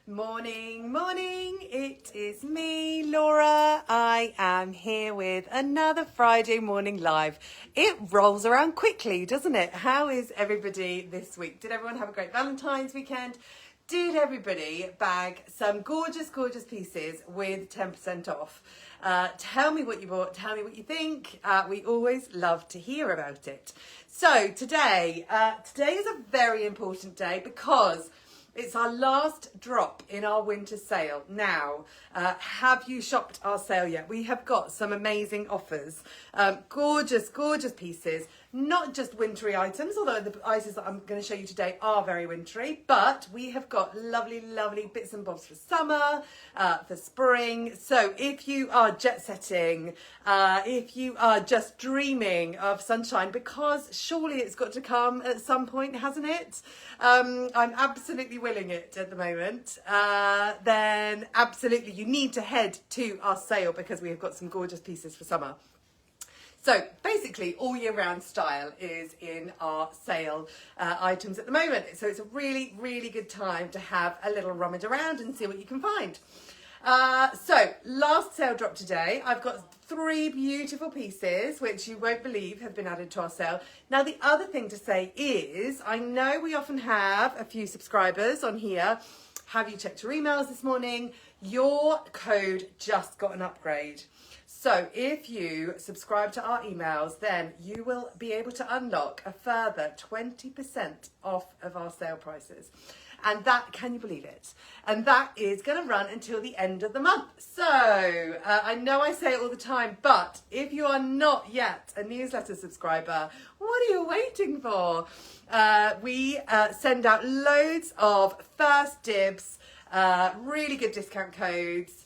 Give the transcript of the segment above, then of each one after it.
Morning, morning. It is me, Laura. I am here with another Friday morning live. It rolls around quickly, doesn't it? How is everybody this week? Did everyone have a great Valentine's weekend? Did everybody bag some gorgeous, gorgeous pieces with 10% off? Tell me what you bought. Tell me what you think. We always love to hear about it. So today is a very important day because it's our last drop in our winter sale. Now, have you shopped our sale yet? We have got some amazing offers. Gorgeous, gorgeous pieces. Not just wintry items, although the items that I'm going to show you today are very wintry. But we have got lovely, lovely bits and bobs for summer, for spring. So if you are jet setting, if you are just dreaming of sunshine, because surely it's got to come at some point, hasn't it? I'm absolutely willing it at the moment. Then absolutely you need to head to our sale because we have got some gorgeous pieces for summer. So basically all year round style is in our sale items at the moment. So it's a really, really good time to have a little rummage around and see what you can find. So last sale drop today, I've got 3 beautiful pieces, which you won't believe have been added to our sale. Now, the other thing to say is, I know we often have a few subscribers on here. Have you checked your emails this morning? Your code just got an upgrade. So if you subscribe to our emails, then you will be able to unlock a further 20% off of our sale prices. And that, can you believe it? And that is going to run until the end of the month. So I know I say it all the time, but if you are not yet a newsletter subscriber, what are you waiting for? We send out loads of first dibs, really good discount codes.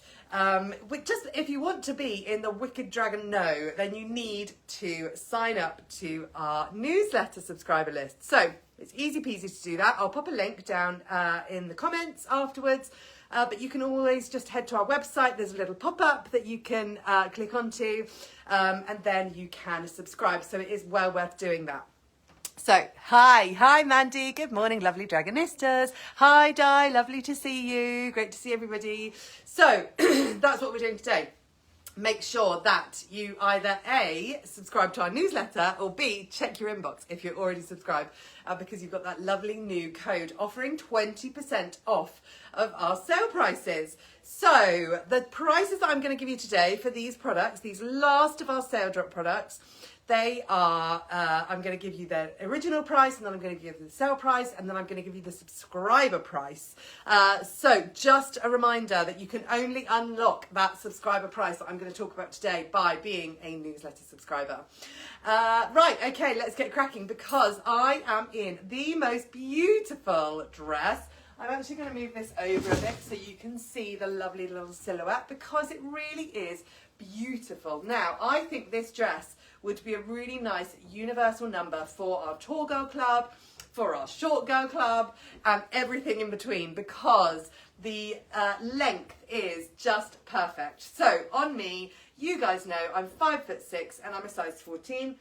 Just if you want to be in the Wicked Dragon know, then you need to sign up to our newsletter subscriber list. So it's easy peasy to do that. I'll pop a link down in the comments afterwards. But you can always just head to our website. There's a little pop-up that you can click onto and then you can subscribe. So it is well worth doing that. So, hi Mandy, good morning, lovely Dragonistas. Hi Di, lovely to see you, great to see everybody. So, that's what we're doing today. Make sure that you either A, subscribe to our newsletter, or B, check your inbox if you're already subscribed, because you've got that lovely new code offering 20% off of our sale prices. So, the prices that I'm going to give you today for these products, these last of our sale drop products, they are, I'm going to give you the original price, and then I'm going to give you the sale price, and then I'm going to give you the subscriber price. So just a reminder that you can only unlock that subscriber price that I'm going to talk about today by being a newsletter subscriber. Right, okay, let's get cracking because I am in the most beautiful dress. I'm actually going to move this over a bit so you can see the lovely little silhouette because it really is beautiful. Now, I think this dress would be a really nice universal number for our tall girl club, for our short girl club, and everything in between because the length is just perfect. So on me, you guys know I'm 5'6" and I'm a size 14.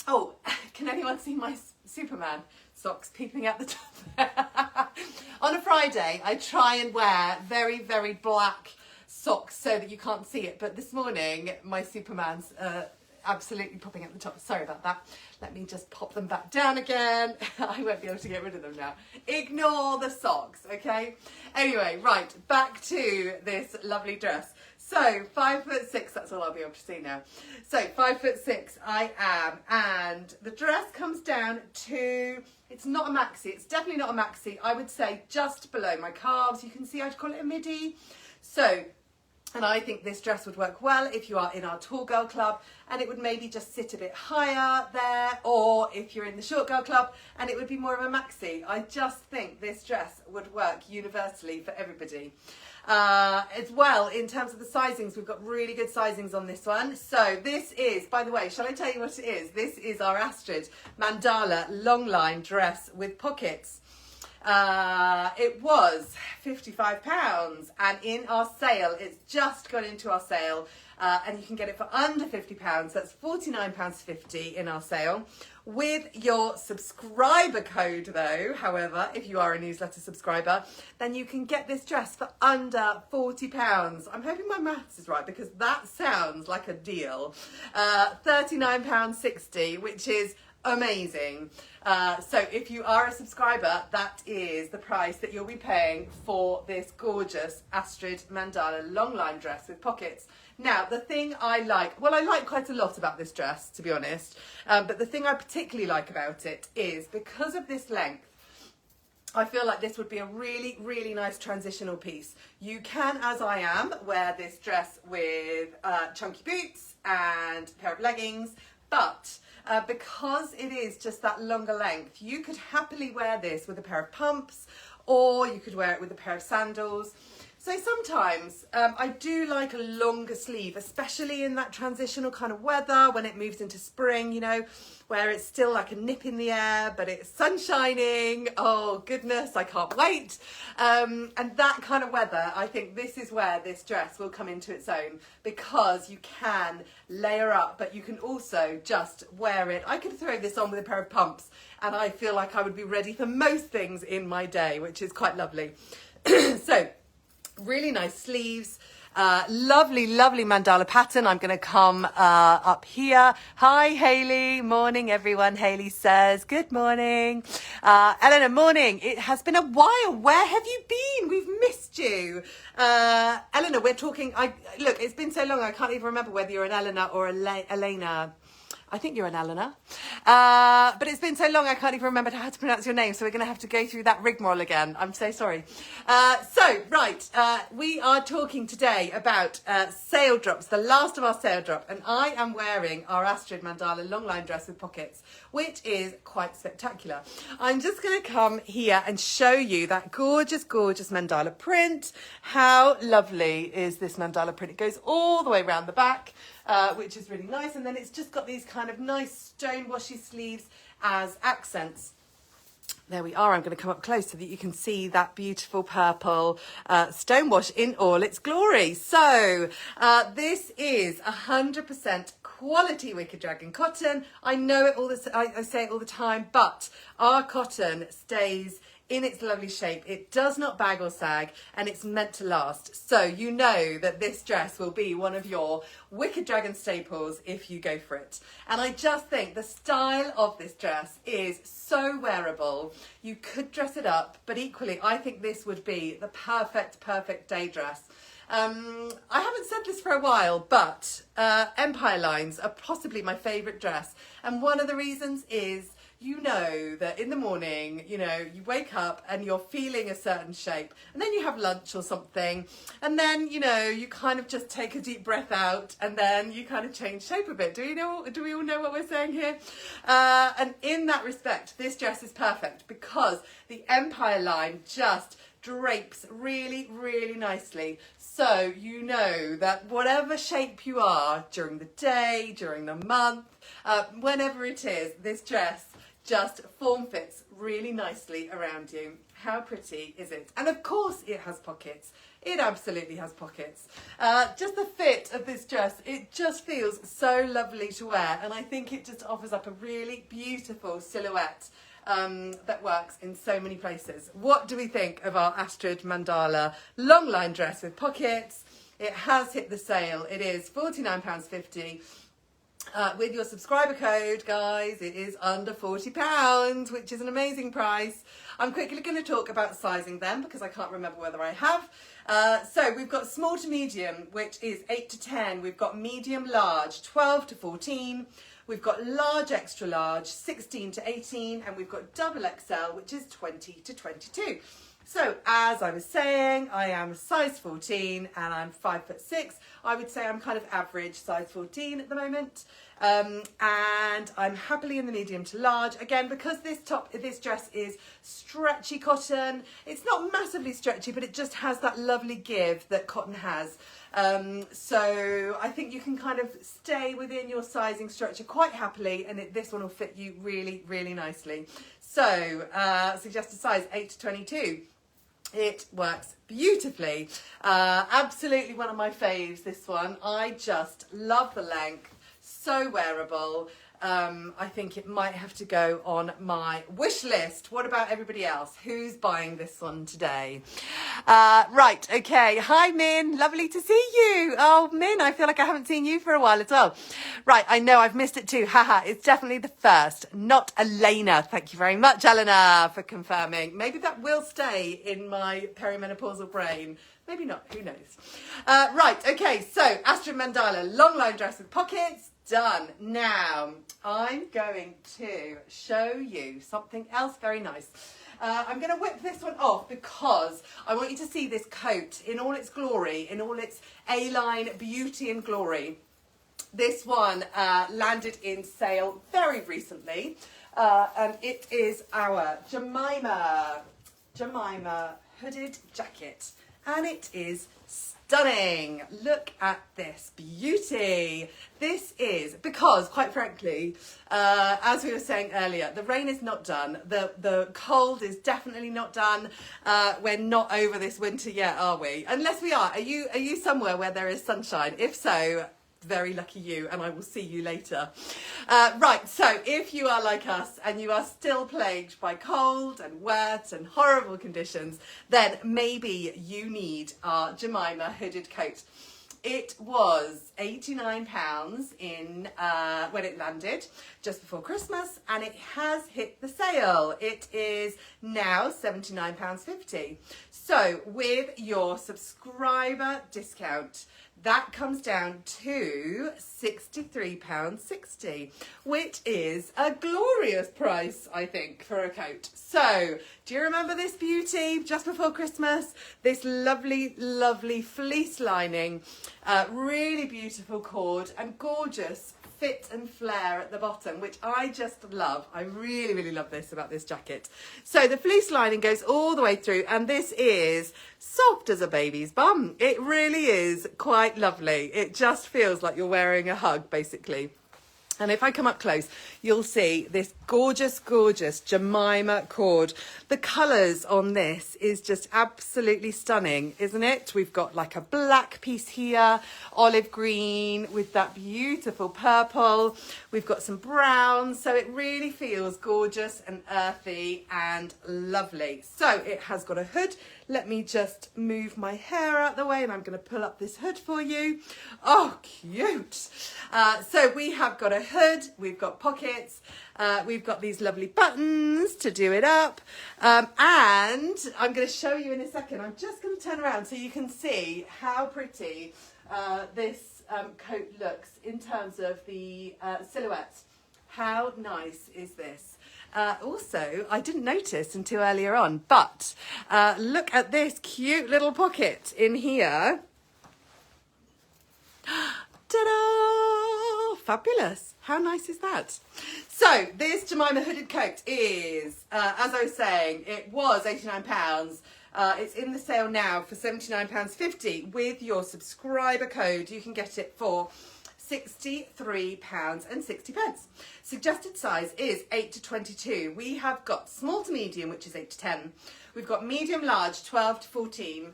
Oh, can anyone see my Superman socks peeping out the top? On a Friday, I try and wear very, very black socks so that you can't see it. But this morning, my Superman's absolutely popping at the top. Sorry about that. Let me just pop them back down again. I won't be able to get rid of them now. Ignore the socks, okay? Anyway, right, back to this lovely dress. So 5'6", that's all I'll be able to see now. So 5'6" I am, and the dress comes down to, it's not a maxi, it's definitely not a maxi. I would say just below my calves. You can see I'd call it a midi. So, and I think this dress would work well if you are in our tall girl club, and it would maybe just sit a bit higher there, or if you're in the short girl club and it would be more of a maxi. I just think this dress would work universally for everybody. As well, in terms of the sizings, we've got really good sizings on this one. So this is, by the way, shall I tell you what it is? This is our Astrid Mandala long line dress with pockets. It was £55, and in our sale, it's just gone into our sale, and you can get it for under £50. That's £49.50 in our sale. With your subscriber code though, however, if you are a newsletter subscriber, then you can get this dress for under £40. I'm hoping my maths is right because that sounds like a deal. £39.60, which is amazing. So if you are a subscriber, that is the price that you'll be paying for this gorgeous Astrid Mandala longline dress with pockets. Now, the thing I like quite a lot about this dress, to be honest, but the thing I particularly like about it is because of this length, I feel like this would be a really, really nice transitional piece. You can, as I am, wear this dress with chunky boots and a pair of leggings, but because it is just that longer length, you could happily wear this with a pair of pumps, or you could wear it with a pair of sandals. So sometimes I do like a longer sleeve, especially in that transitional kind of weather when it moves into spring, you know, where it's still like a nip in the air, but it's sun shining. Oh goodness, I can't wait. And that kind of weather, I think this is where this dress will come into its own, because you can layer up, but you can also just wear it. I could throw this on with a pair of pumps and I feel like I would be ready for most things in my day, which is quite lovely. So, really nice sleeves, lovely, lovely mandala pattern. I'm going to come up here. Hi, Hayley. Morning, everyone. Hayley says, good morning. Eleanor, morning. It has been a while. Where have you been? We've missed you. Eleanor, we're talking. Look, it's been so long, I can't even remember whether you're an Eleanor or Elena. I think you're an Eleanor. But it's been so long I can't even remember how to pronounce your name, so we're going to have to go through that rigmarole again. I'm so sorry. We are talking today about sale drops, the last of our sale drop, and I am wearing our Astrid Mandala longline dress with pockets, which is quite spectacular. I'm just going to come here and show you that gorgeous, gorgeous mandala print. How lovely is this mandala print? It goes all the way around the back. Which is really nice, and then it's just got these kind of nice stone washy sleeves as accents. There we are. I'm going to come up close so that you can see that beautiful purple stonewash in all its glory. So this is 100% quality Wicked Dragon cotton. I know it I say it all the time, but our cotton stays in its lovely shape. It does not bag or sag, and it's meant to last. So you know that this dress will be one of your Wicked Dragon staples if you go for it. And I just think the style of this dress is so wearable. You could dress it up, but equally I think this would be the perfect day dress. I haven't said this for a while, but Empire lines are possibly my favourite dress. And one of the reasons is, you know that in the morning, you know, you wake up and you're feeling a certain shape, and then you have lunch or something, and then, you know, you kind of just take a deep breath out, and then you kind of change shape a bit. Do we all know what we're saying here? And in that respect, this dress is perfect because the Empire line just drapes really, really nicely. So you know that whatever shape you are during the day, during the month, whenever it is, this dress just form fits really nicely around you. How pretty is it? And of course it has pockets. It absolutely has pockets. Just the fit of this dress, it just feels so lovely to wear, and I think it just offers up a really beautiful silhouette that works in so many places. What do we think of our Astrid Mandala longline dress with pockets? It has hit the sale. It is £49.50. With your subscriber code, guys, it is under £40, which is an amazing price. I'm quickly going to talk about sizing them because I can't remember whether I have. So we've got small to medium, which is 8 to 10. We've got medium large, 12 to 14. We've got large extra large, 16 to 18. And we've got double XL, which is 20 to 22. So as I was saying, I am size 14 and I'm 5'6". I would say I'm kind of average size 14 at the moment. And I'm happily in the medium to large. Again, because this dress is stretchy cotton. It's not massively stretchy, but it just has that lovely give that cotton has. So I think you can kind of stay within your sizing structure quite happily, and this one will fit you really, really nicely. So suggested size 8 to 22. It works beautifully. Absolutely one of my faves, this one. I just love the length. So wearable. I think it might have to go on my wish list. What about everybody else? Who's buying this one today? Right, okay. Hi, Min. Lovely to see you. Oh, Min, I feel like I haven't seen you for a while as well. Right, I know I've missed it too. Haha, it's definitely the first, not Elena. Thank you very much, Eleanor, for confirming. Maybe that will stay in my perimenopausal brain. Maybe not, who knows? Right, okay, so Astrid Mandala, long line dress with pockets. Done. Now, I'm going to show you something else very nice. I'm going to whip this one off because I want you to see this coat in all its glory, in all its A-line beauty and glory. This one landed in sale very recently, and it is our Jemima hooded jacket, and it is stunning. Look at this beauty. This is because, quite frankly, as we were saying earlier, the rain is not done. The cold is definitely not done. We're not over this winter yet, are we? Unless we are. Are you somewhere where there is sunshine? If so, very lucky you, and I will see you later. Right, so if you are like us and you are still plagued by cold and wet and horrible conditions, then maybe you need our Jemima hooded coat. It was £89 in when it landed just before Christmas, and it has hit the sale. It is now £79.50. So with your subscriber discount, that comes down to £63.60, which is a glorious price, I think, for a coat. So, do you remember this beauty just before Christmas? This lovely, lovely fleece lining, really beautiful cord and gorgeous fit and flare at the bottom, which I just love. I really, really love this about this jacket. So the fleece lining goes all the way through, and this is soft as a baby's bum. It really is quite lovely. It just feels like you're wearing a hug, basically. And if I come up close, you'll see this gorgeous, gorgeous Jemima cord. The colours on this is just absolutely stunning, isn't it? We've got like a black piece here, olive green with that beautiful purple. We've got some brown, so it really feels gorgeous and earthy and lovely. So it has got a hood. Let me just move my hair out the way, and I'm going to pull up this hood for you. Oh, cute. So we have got a hood, we've got pockets, we've got these lovely buttons to do it up, and I'm going to show you in a second. I'm just going to turn around so you can see how pretty this coat looks in terms of the silhouette. How nice is this? Also, I didn't notice until earlier on, but look at this cute little pocket in here. Ta-da! Fabulous. How nice is that? So this Jemima hooded coat is, as I was saying, it was £89. It's in the sale now for £79.50. With your subscriber code, you can get it for £63.60. Suggested size is 8 to 22. We have got small to medium, which is 8 to 10. We've got medium large, 12 to 14.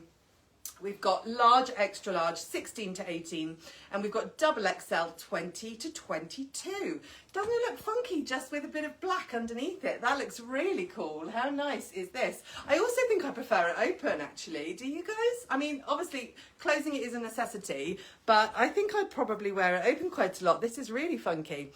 We've got large, extra large, 16 to 18. And we've got double XL, 20 to 22. Doesn't it look funky just with a bit of black underneath it? That looks really cool. How nice is this? I also think I prefer it open, actually. Do you guys? I mean, obviously, closing it is a necessity, but I think I'd probably wear it open quite a lot. This is really funky.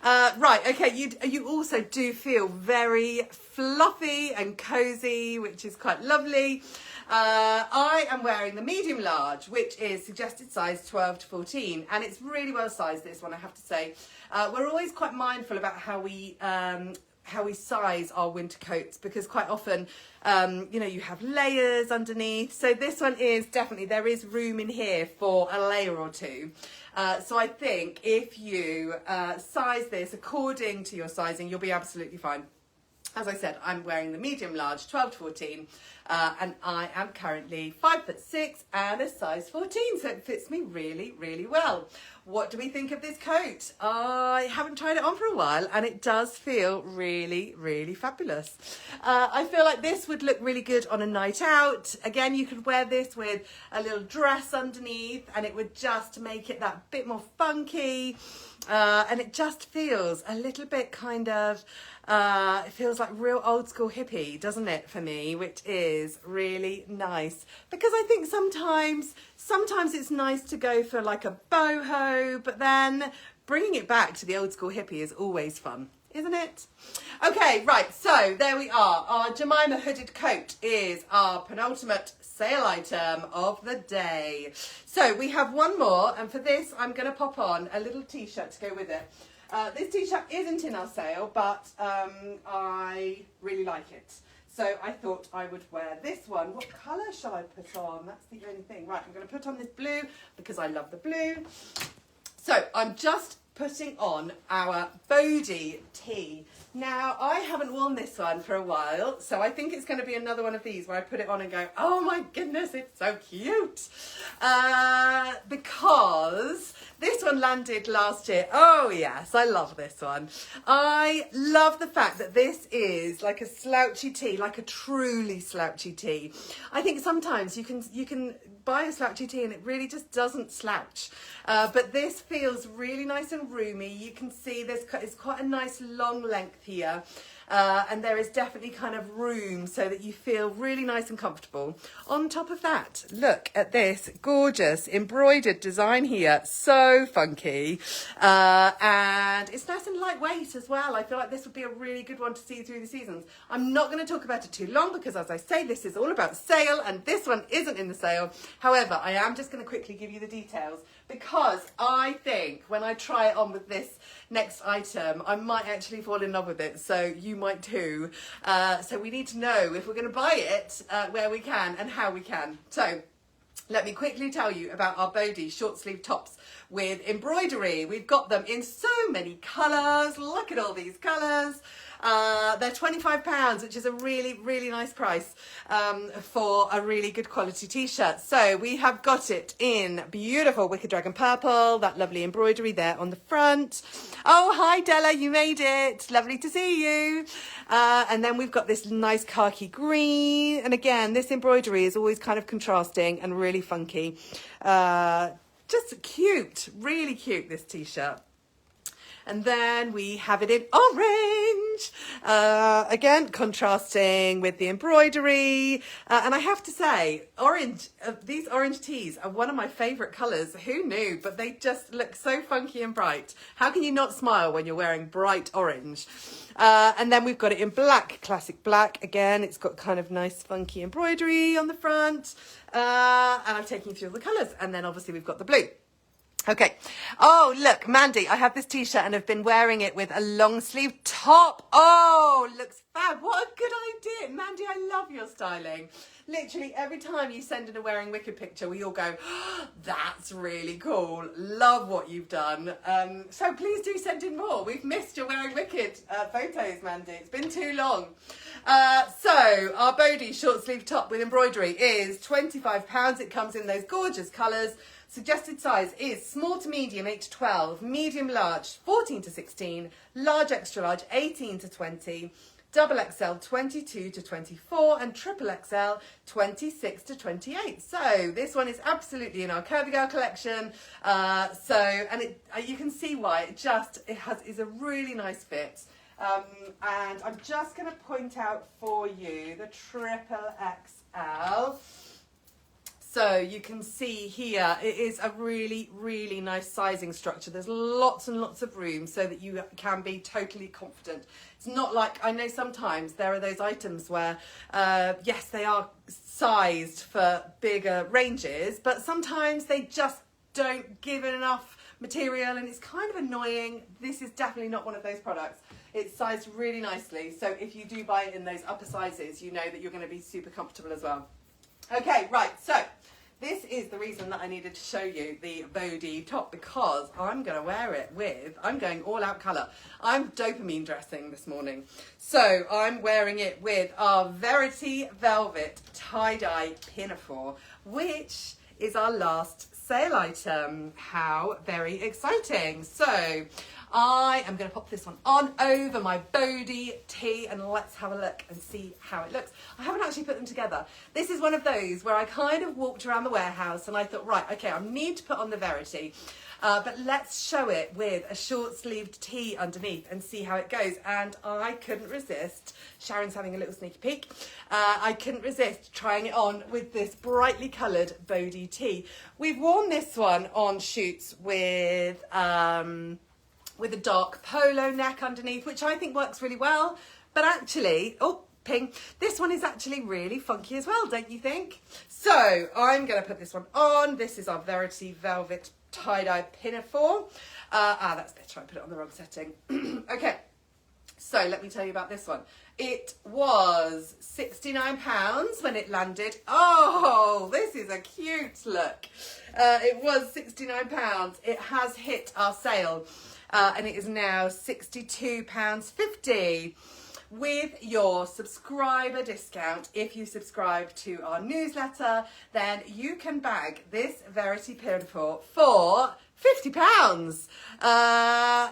Right, okay, you also do feel very fluffy and cozy, which is quite lovely. I am wearing the medium large, which is suggested size 12 to 14, and it's really well sized, this one, I have to say. We're always quite mindful about how we size our winter coats, because quite often, you know, you have layers underneath. So this one is definitely, there is room in here for a layer or two. So I think if you size this according to your sizing, you'll be absolutely fine. As I said, I'm wearing the medium large, 12 to 14. and I am currently 5'6" and a size 14, so it fits me really, really well. What do we think of this coat? I haven't tried it on for a while, and it does feel really, really fabulous. I feel like this would look really good on a night out. Again, you could wear this with a little dress underneath, and it would just make it that bit more funky. And it just feels a little bit kind of, it feels like real old school hippie, doesn't it, for me, which is really nice. Because I think sometimes it's nice to go for like a boho, but then bringing it back to the old school hippie is always fun, isn't it? Okay, right, so there we are. Our Jemima hooded coat is our penultimate sale item of the day. So we have one more, and for this I'm going to pop on a little t-shirt to go with it. This t-shirt isn't in our sale, but I really like it. So I thought I would wear this one. What colour shall I put on? That's the only thing. Right, I'm going to put on this blue because I love the blue. So I'm just putting on our Bodhi tee. Now, I haven't worn this one for a while, so I think it's going to be another one of these where I put it on and go, oh my goodness, it's so cute. Because this one landed last year. Oh yes, I love this one. I love the fact that this is like a slouchy tee, like a truly slouchy tee. I think sometimes you can buy a slouchy tee and it really just doesn't slouch. But this feels really nice and roomy. You can see it's quite a nice long length here. And there is definitely kind of room so that you feel really nice and comfortable. On top of that, look at this gorgeous embroidered design here. So funky. And it's nice and lightweight as well. I feel like this would be a really good one to see through the seasons. I'm not going to talk about it too long because, as I say, this is all about sale and this one isn't in the sale. However, I am just going to quickly give you the details because I think when I try it on with this next item, I might actually fall in love with it. So you might too. So we need to know if we're going to buy it, where we can and how we can. So let me quickly tell you about our Bodhi short sleeve tops with embroidery. We've got them in so many colours. Look at all these colours. They're £25, which is a really, really nice price for a really good quality t-shirt. So we have got it in beautiful Wicked Dragon purple, that lovely embroidery there on the front. Oh, hi Della, you made it. Lovely to see you. And then we've got this nice khaki green. And again, this embroidery is always kind of contrasting and really funky. Just cute, really cute, this t-shirt. And then we have it in orange, again, contrasting with the embroidery. And I have to say, orange, these orange tees are one of my favourite colours. Who knew? But they just look so funky and bright. How can you not smile when you're wearing bright orange? And then we've got it in black, classic black. Again, it's got kind of nice funky embroidery on the front. And I'm taking you through the colours. And then obviously we've got the blue. Okay. Oh, look, Mandy, I have this t-shirt and I've been wearing it with a long sleeve top. Oh, looks fab. What a good idea. Mandy, I love your styling. Literally every time you send in a Wearing Wicked picture, we all go, oh, that's really cool. Love what you've done. So please do send in more. We've missed your Wearing Wicked photos, Mandy. It's been too long. So our Bodhi short sleeve top with embroidery is £25. It comes in those gorgeous colours. Suggested size is small to medium, 8 to 12, medium large, 14 to 16, large extra large, 18 to 20, double XL, 22 to 24, and triple XL, 26 to 28. So this one is absolutely in our Curvy Girl collection. You can see why is a really nice fit. And I'm just going to point out for you the triple XL. So you can see here, it is a really, really nice sizing structure. There's lots and lots of room so that you can be totally confident. It's not like, I know sometimes there are those items where, yes, they are sized for bigger ranges, but sometimes they just don't give enough material and it's kind of annoying. This is definitely not one of those products. It's sized really nicely. So if you do buy it in those upper sizes, you know that you're going to be super comfortable as well. Okay, right, so this is the reason that I needed to show you the Bodhi top, because I'm going to wear it with, I'm going all out colour. I'm dopamine dressing this morning. So I'm wearing it with our Verity Velvet tie-dye pinafore, which is our last sale item. How very exciting. So I am going to pop this one on over my Bodhi tee and let's have a look and see how it looks. I haven't actually put them together. This is one of those where I kind of walked around the warehouse and I thought, right, okay, I need to put on the Verity, but let's show it with a short sleeved tee underneath and see how it goes. And I couldn't resist, Sharon's having a little sneaky peek, I couldn't resist trying it on with this brightly coloured Bodhi tee. We've worn this one on shoots with a dark polo neck underneath, which I think works really well. But actually, oh, ping, this one is actually really funky as well, don't you think? So I'm going to put this one on. This is our Verity Velvet tie-dye pinafore. That's better, I put it on the wrong setting. Okay, so let me tell you about this one. It was £69 when it landed. Oh, this is a cute look. It was £69. It has hit our sale. And it is now £62.50 with your subscriber discount. If you subscribe to our newsletter, then you can bag this Verity pinafore for £50.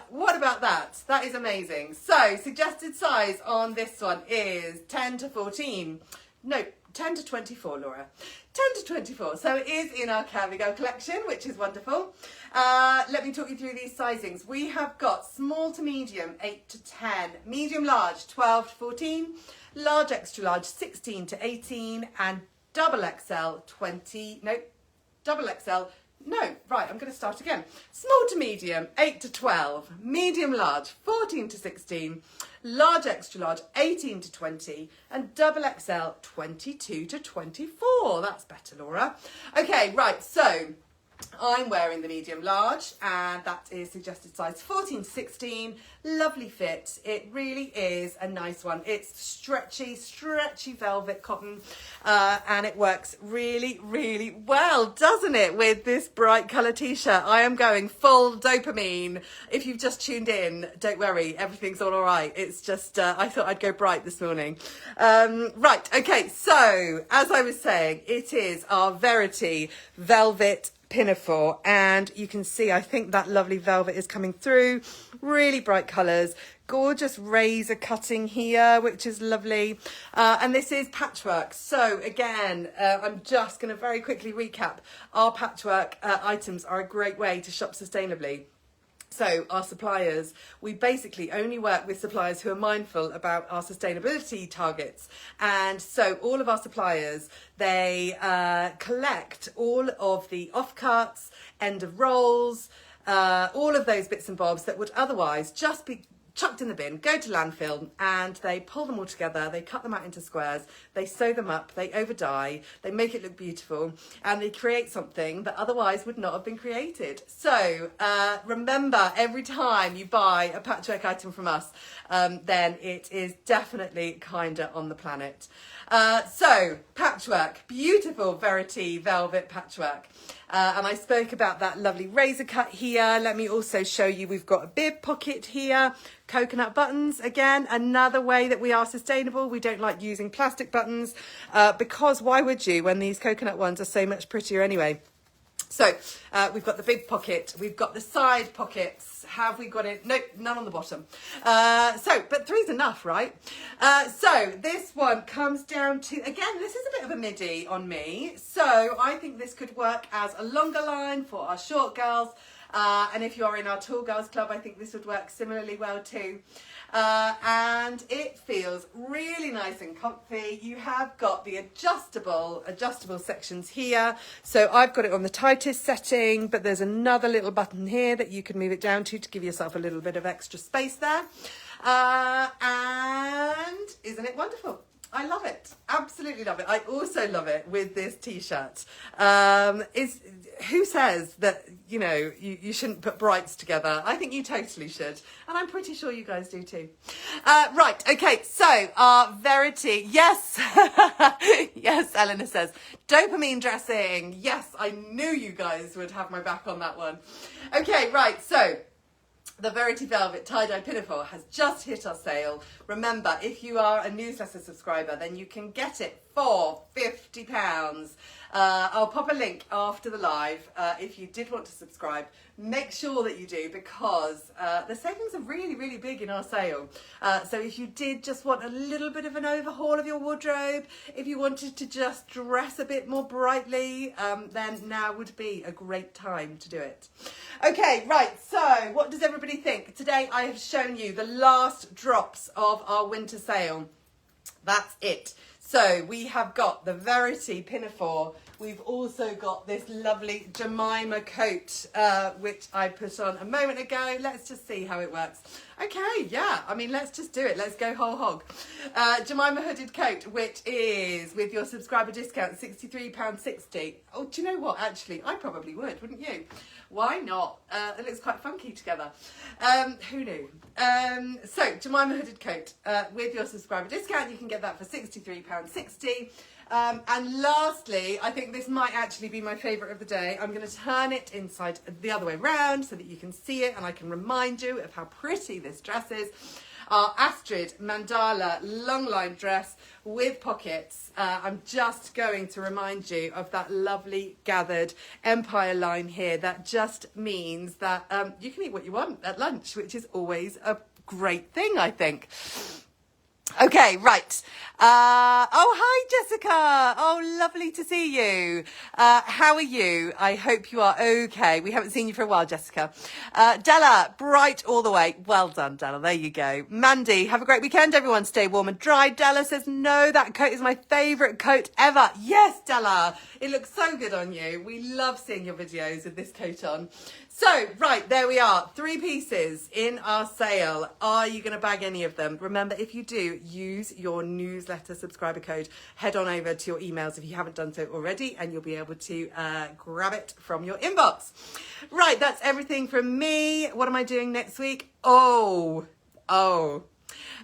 What about that? That is amazing. So suggested size on this one is 10 to 14. No, 10 to 24, Laura. 10 to 24. So it is in our Curvy Girl collection, which is wonderful. Let me talk you through these sizings. We have got small to medium, 8 to 10, medium large, 12 to 14, large extra large, 16 to 18, and double XL, 20, no, double XL, no, right, I'm going to start again. Small to medium, 8 to 12, medium large, 14 to 16, large extra large, 18 to 20, and double XL, 22 to 24. That's better, Laura. Okay, right, so I'm wearing the medium large, and that is suggested size 14 to 16. Lovely fit. It really is a nice one. It's stretchy velvet cotton, and it works really, really well, doesn't it, with this bright colour t-shirt? I am going full dopamine. If you've just tuned in, don't worry, everything's all right. It's just, I thought I'd go bright this morning. Right, okay, so as I was saying, it is our Verity Velvet pinafore, and you can see, I think that lovely velvet is coming through. Really bright colours, gorgeous razor cutting here, which is lovely, and this is patchwork. So again, I'm just going to very quickly recap. Our patchwork items are a great way to shop sustainably. So our suppliers, we basically only work with suppliers who are mindful about our sustainability targets. And so all of our suppliers, they collect all of the offcuts, end of rolls, all of those bits and bobs that would otherwise just be chucked in the bin, go to landfill, and they pull them all together, they cut them out into squares, they sew them up, they over dye, they make it look beautiful, and they create something that otherwise would not have been created. So remember, every time you buy a patchwork item from us, then it is definitely kinder on the planet. So patchwork, beautiful Verity Velvet patchwork. And I spoke about that lovely razor cut here. Let me also show you, we've got a bib pocket here, coconut buttons. Again, another way that we are sustainable. We don't like using plastic buttons because why would you when these coconut ones are so much prettier anyway? So we've got the big pocket, we've got the side pockets. Have we got it? Nope, none on the bottom. But three's enough, right? So this one comes down to, again, this is a bit of a midi on me. So I think this could work as a longer line for our short girls. And if you're in our tall girls club, I think this would work similarly well too. And it feels really nice and comfy. You have got the adjustable sections here. So I've got it on the tightest setting, but there's another little button here that you can move it down to give yourself a little bit of extra space there. And isn't it wonderful? I love it. Absolutely love it. I also love it with this t-shirt. Who says that, you shouldn't put brights together? I think you totally should. And I'm pretty sure you guys do too. Right. Okay. So our Verity. Yes. Yes. Eleanor says dopamine dressing. Yes. I knew you guys would have my back on that one. Okay. Right. So the Verity Velvet tie-dye pinafore has just hit our sale. Remember, if you are a newsletter subscriber, then you can get it for £50. I'll pop a link after the live if you did want to subscribe. Make sure that you do, because the savings are really, really big in our sale. So if you did just want a little bit of an overhaul of your wardrobe, if you wanted to just dress a bit more brightly, then now would be a great time to do it. Okay, right, so what does everybody think? Today I have shown you the last drops of our winter sale. That's it. So we have got the Verity pinafore. We've also got this lovely Jemima coat, which I put on a moment ago. Let's just see how it works. Okay, yeah, I mean, let's just do it. Let's go whole hog. Jemima hooded coat, which is, with your subscriber discount, £63.60. Oh, do you know what? Actually, I probably would, wouldn't you? Why not? It looks quite funky together. Who knew? So, Jemima hooded coat, with your subscriber discount, you can get that for £63.60. And lastly, I think this might actually be my favourite of the day. I'm going to turn it inside the other way round so that you can see it and I can remind you of how pretty this dress is. Our Astrid Mandala long line dress with pockets. I'm just going to remind you of that lovely gathered empire line here. That just means that you can eat what you want at lunch, which is always a great thing, I think. Okay, right. Oh, hi, Jessica. Oh, lovely to see you. How are you? I hope you are okay. We haven't seen you for a while, Jessica. Della, bright all the way. Well done, Della. There you go. Mandy, have a great weekend, everyone. Stay warm and dry. Della says, no, that coat is my favourite coat ever. Yes, Della. It looks so good on you. We love seeing your videos with this coat on. So, right, there we are. 3 pieces in our sale. Are you going to bag any of them? Remember, if you do, use your newsletter subscriber code. Head on over to your emails if you haven't done so already, and you'll be able to grab it from your inbox. Right, that's everything from me. What am I doing next week? Oh.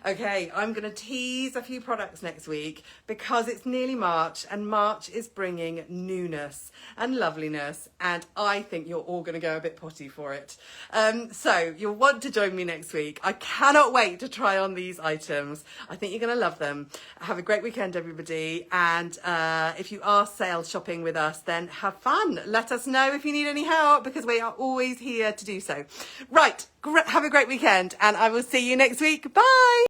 Okay, I'm going to tease a few products next week because it's nearly March and March is bringing newness and loveliness, and I think you're all going to go a bit potty for it. So you'll want to join me next week. I cannot wait to try on these items. I think you're going to love them. Have a great weekend, everybody. And if you are sale shopping with us, then have fun. Let us know if you need any help because we are always here to do so. Right, have a great weekend and I will see you next week. Bye.